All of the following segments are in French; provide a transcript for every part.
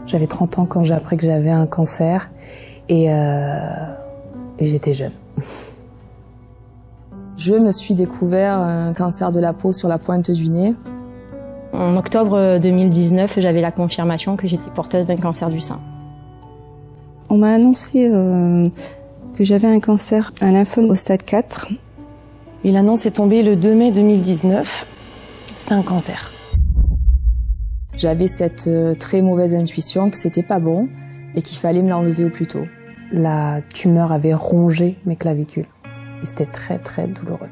J'avais 30 ans quand j'ai appris que j'avais un cancer et j'étais jeune. Je me suis découvert un cancer de la peau sur la pointe du nez. En octobre 2019, j'avais la confirmation que j'étais porteuse d'un cancer du sein. On m'a annoncé que j'avais un cancer, un lymphome au stade 4. Et l'annonce est tombée le 2 mai 2019. C'est un cancer. J'avais cette très mauvaise intuition que c'était pas bon et qu'il fallait me l'enlever au plus tôt. La tumeur avait rongé mes clavicules et c'était très très douloureux.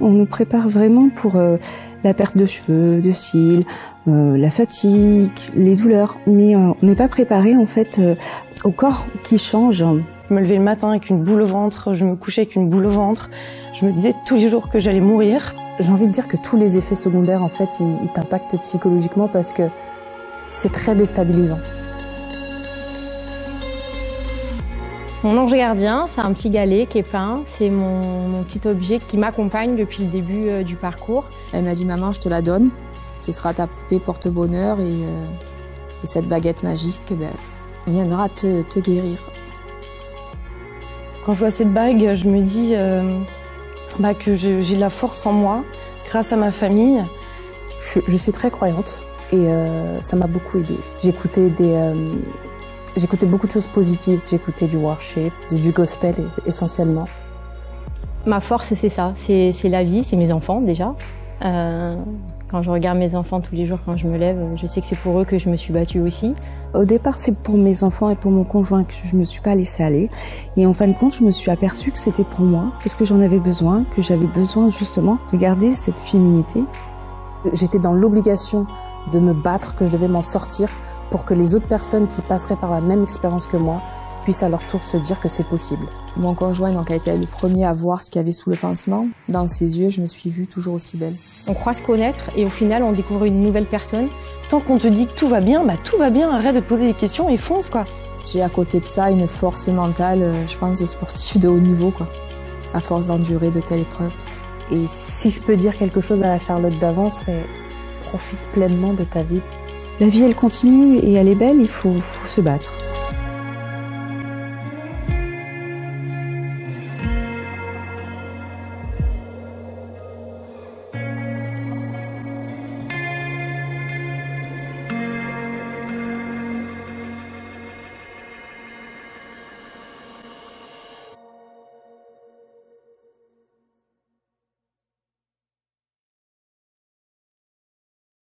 On nous prépare vraiment pour la perte de cheveux, de cils, la fatigue, les douleurs. Mais on n'est pas préparé en fait au corps qui change. Je me levais le matin avec une boule au ventre, je me couchais avec une boule au ventre. Je me disais tous les jours que j'allais mourir. J'ai envie de dire que tous les effets secondaires, en fait, ils t'impactent psychologiquement parce que c'est très déstabilisant. Mon ange gardien, c'est un petit galet qui est peint. C'est mon petit objet qui m'accompagne depuis le début du parcours. Elle m'a dit « Maman, je te la donne. Ce sera ta poupée porte-bonheur et cette baguette magique viendra te guérir. » Quand je vois cette bague, je me dis que j'ai de la force en moi, grâce à ma famille. Je suis très croyante et ça m'a beaucoup aidée. J'écoutais beaucoup de choses positives. J'écoutais du worship, du gospel essentiellement. Ma force, c'est ça, c'est la vie, c'est mes enfants déjà. Quand je regarde mes enfants tous les jours quand je me lève, je sais que c'est pour eux que je me suis battue aussi. Au départ, c'est pour mes enfants et pour mon conjoint que je me suis pas laissée aller. Et en fin de compte, je me suis aperçue que c'était pour moi, parce que j'en avais besoin, que j'avais besoin justement de garder cette féminité. J'étais dans l'obligation de me battre, que je devais m'en sortir pour que les autres personnes qui passeraient par la même expérience que moi puissent à leur tour se dire que c'est possible. Mon conjoint donc, a été le premier à voir ce qu'il y avait sous le pansement. Dans ses yeux, je me suis vue toujours aussi belle. On croit se connaître et au final, on découvre une nouvelle personne. Tant qu'on te dit que tout va bien, tout va bien, arrête de te poser des questions et fonce quoi. J'ai à côté de ça une force mentale, je pense, de sportif de haut niveau quoi, à force d'endurer de telles épreuves. Et si je peux dire quelque chose à la Charlotte d'avant, c'est profite pleinement de ta vie. La vie, elle continue et elle est belle, il faut se battre.